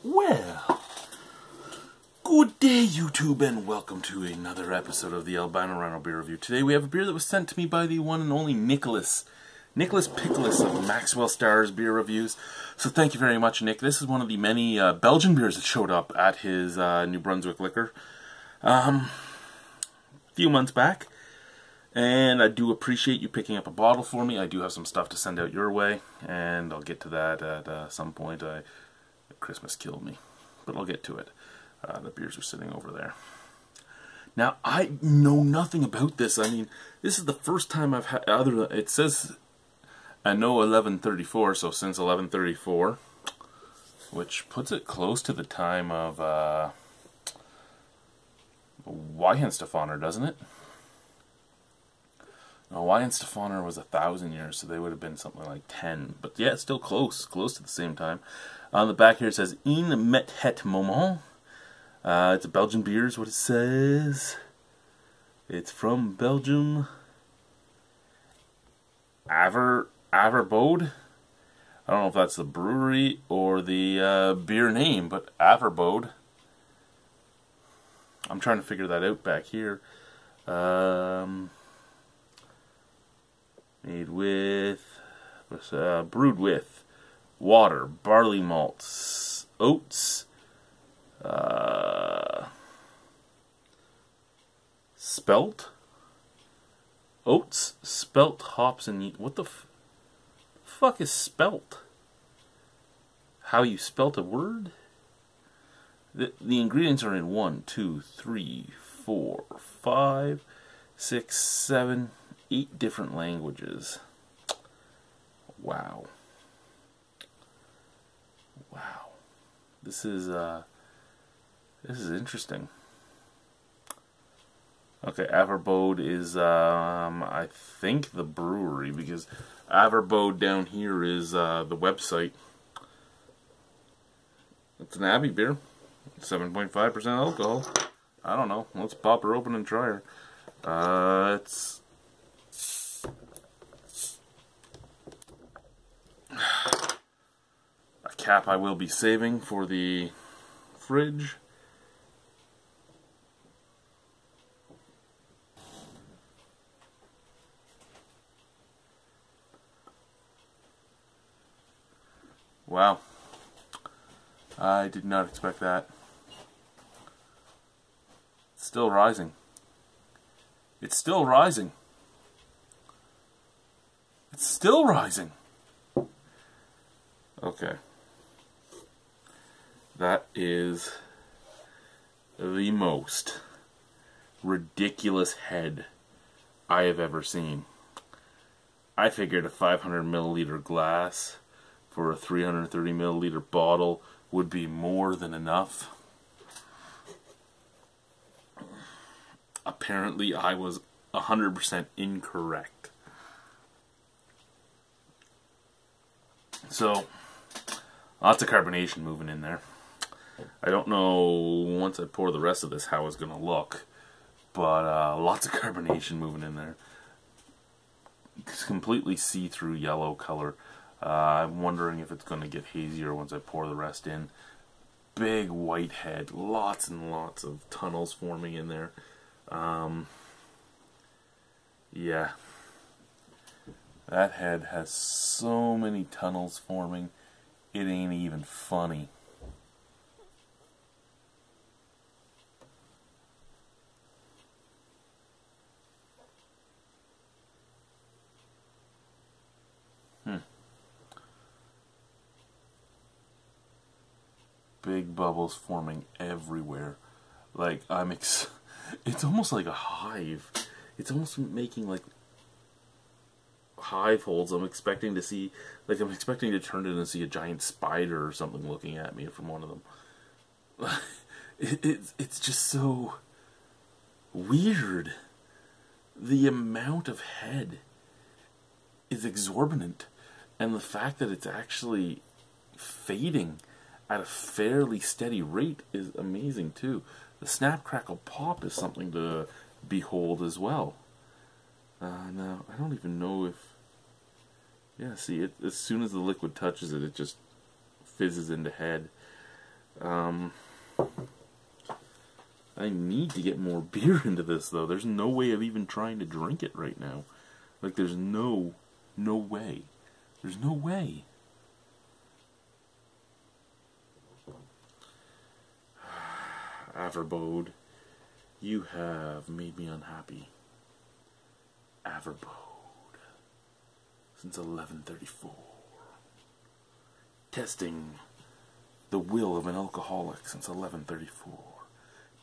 Well, good day YouTube and welcome to another episode of the Albino Rhino beer review. Today we have a beer that was sent to me by the one and only Nicholas Pickles of Maxwell Stars Beer Reviews. So thank you very much, Nick. This is one of the many Belgian beers that showed up at his New Brunswick liquor a few months back. And I do appreciate you picking up a bottle for me. I do have some stuff to send out your way, and I'll get to that at some point. Christmas killed me, but I'll get to it. The beers are sitting over there. Now, I know nothing about this. I mean, this is the first time I've had, other than, it says, I know 1134, so since 1134, which puts it close to the time of Weihenstephaner, doesn't it? No, Weihenstephaner was 1,000 years, so they would have been something like 10. But yeah, it's still close to the same time. On the back here it says, "In met het moment." It's a Belgian beer is what it says. It's from Belgium. Averbode. I don't know if that's the brewery or the beer name, but Averbode. I'm trying to figure that out back here. Made with, brewed with water, barley malts, oats, spelt, hops, and what the fuck is spelt? How you spelt a word? The ingredients are in 1, 2, 3, 4, 5, 6, 7, 8 different languages. Wow. Wow. This is interesting. Okay, Averbode is I think the brewery, because Averbode down here is the website. It's an Abbey beer. 7.5% alcohol. I don't know. Let's pop her open and try her. It's a cap I will be saving for the fridge. Wow. I did not expect that. It's still rising. It's still rising. It's still rising. Okay. That is the most ridiculous head I have ever seen. I figured a 500 milliliter glass for a 330 milliliter bottle would be more than enough. Apparently I was 100% incorrect. So, lots of carbonation moving in there. I don't know, once I pour the rest of this, how it's going to look. But lots of carbonation moving in there. It's completely see-through yellow color. I'm wondering if it's going to get hazier once I pour the rest in. Big white head. Lots and lots of tunnels forming in there. Yeah. That head has so many tunnels forming, it ain't even funny. Big bubbles forming everywhere. Like, it's almost like a hive. It's almost making like hive holes. I'm expecting to see, like, I'm expecting to turn it and see a giant spider or something looking at me from one of them. It's just so weird. The amount of head is exorbitant, and the fact that it's actually fading at a fairly steady rate is amazing too. The snap, crackle, pop is something to behold as well. Now, I don't even know if... Yeah, see, as soon as the liquid touches it, it just fizzes into head. I need to get more beer into this, though. There's no way of even trying to drink it right now. Like, there's no way. There's no way. Averbode, you have made me unhappy. Averbode. Since 1134. Testing the will of an alcoholic since 1134.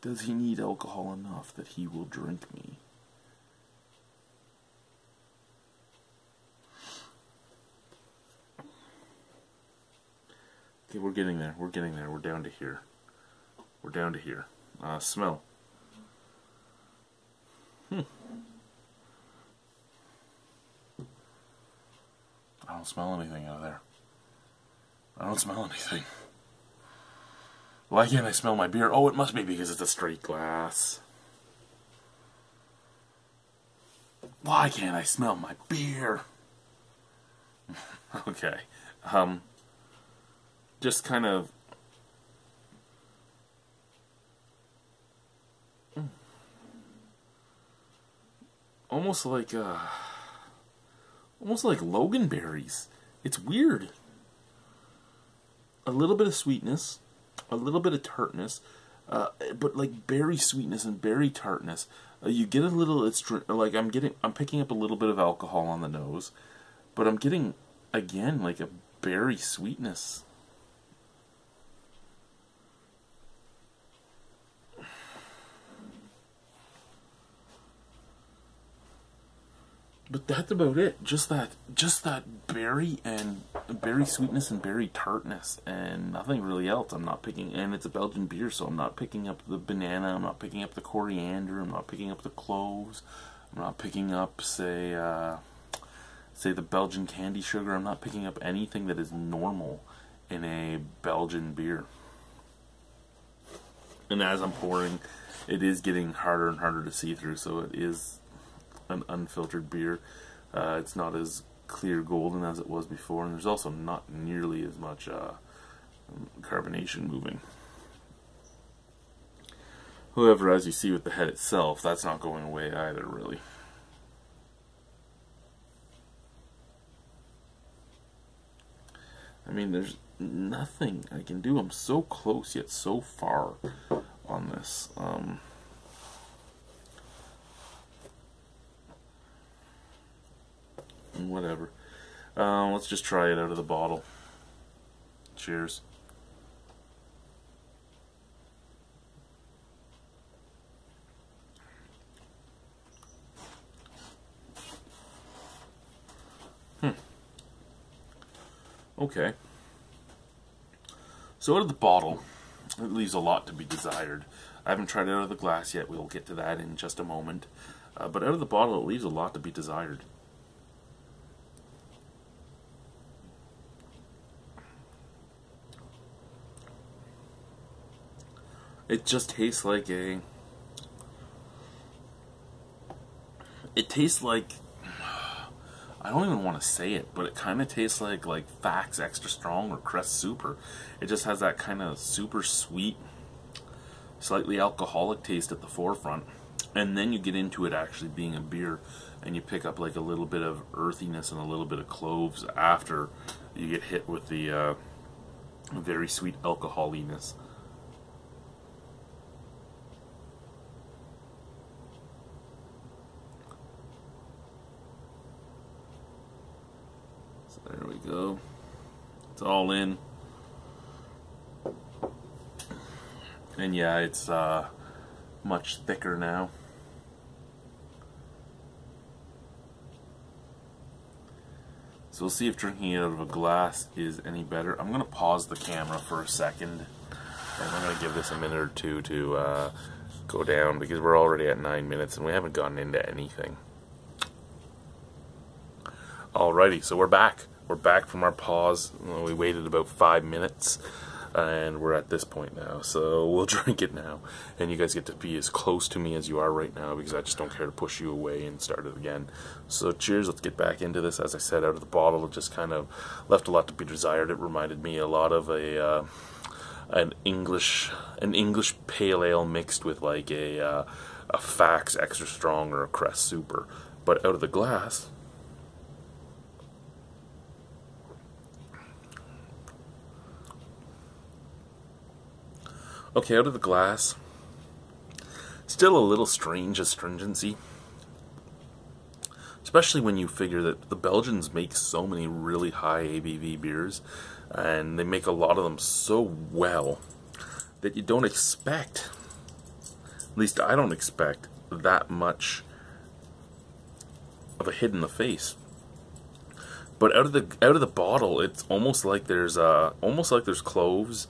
Does he need alcohol enough that he will drink me? Okay, we're getting there. We're getting there. We're down to here. We're down to here. Smell. I don't smell anything out of there. I don't smell anything. Why can't I smell my beer? Oh, it must be because it's a straight glass. Why can't I smell my beer? Okay. Just kind of... Almost like loganberries. It's weird. A little bit of sweetness, a little bit of tartness, but like berry sweetness and berry tartness. You get a little. It's like I'm picking up a little bit of alcohol on the nose, but I'm getting again like a berry sweetness. But that's about it. Just that berry and berry sweetness and berry tartness, and nothing really else. I'm not picking, and it's a Belgian beer, so I'm not picking up the banana. I'm not picking up the coriander. I'm not picking up the cloves. I'm not picking up, say the Belgian candy sugar. I'm not picking up anything that is normal in a Belgian beer. And as I'm pouring, it is getting harder and harder to see through. So it is an unfiltered beer. It's not as clear golden as it was before, and there's also not nearly as much carbonation moving. However, as you see with the head itself, that's not going away either, really. I mean, there's nothing I can do. I'm so close yet so far on this. Whatever. Let's just try it out of the bottle. Cheers. Okay. So out of the bottle, it leaves a lot to be desired. I haven't tried it out of the glass yet. We'll get to that in just a moment. But out of the bottle, it leaves a lot to be desired. It just tastes like a... It tastes like... I don't even want to say it, but it kind of tastes like Fax Extra Strong or Crest Super. It just has that kind of super sweet, slightly alcoholic taste at the forefront. And then you get into it actually being a beer, and you pick up like a little bit of earthiness and a little bit of cloves after you get hit with the very sweet alcoholiness. There we go. It's all in. And yeah, it's much thicker now. So we'll see if drinking it out of a glass is any better. I'm going to pause the camera for a second. And I'm going to give this a minute or two to go down, because we're already at 9 minutes and we haven't gotten into anything. Alrighty, so we're back. We're back from our pause. We waited about 5 minutes, and we're at this point now. So we'll drink it now, and you guys get to be as close to me as you are right now, because I just don't care to push you away and start it again. So cheers, let's get back into this. As I said, out of the bottle, it just kind of left a lot to be desired. It reminded me a lot of a an English pale ale mixed with like a Fax extra strong or a Crest super. But out of the glass, okay, out of the glass, still a little strange astringency. Especially when you figure that the Belgians make so many really high ABV beers, and they make a lot of them so well that you don't expect, at least I don't expect, that much of a hit in the face. But out of the bottle, it's almost like there's cloves,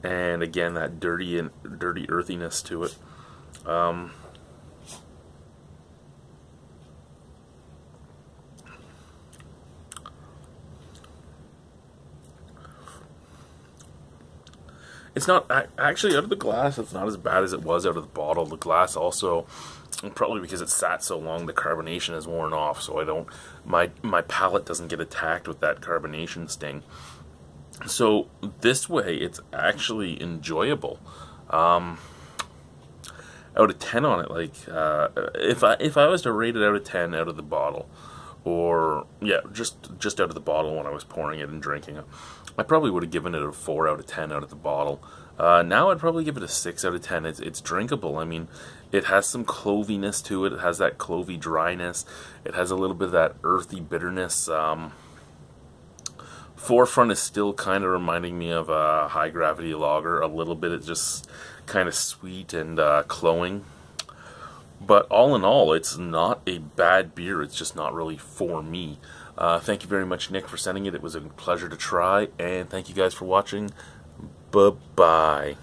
and again that dirty earthiness to it. It's not actually out of the glass. It's not as bad as it was out of the bottle. The glass also, probably because it sat so long, the carbonation has worn off. So I don't, my palate doesn't get attacked with that carbonation sting. So this way, it's actually enjoyable. Out of 10 on it, like if I was to rate it out of 10 out of the bottle, or yeah, just out of the bottle when I was pouring it and drinking it, I probably would have given it a 4 out of 10 out of the bottle. Now I'd probably give it a 6 out of 10. It's drinkable. I mean, it has some cloviness to it. It has that clovey dryness. It has a little bit of that earthy bitterness. Forefront is still kind of reminding me of a high gravity lager. A little bit. It's just kind of sweet and cloying. But all in all, it's not a bad beer. It's just not really for me. Thank you very much, Nick, for sending it. It was a pleasure to try, and thank you guys for watching. Bye-bye.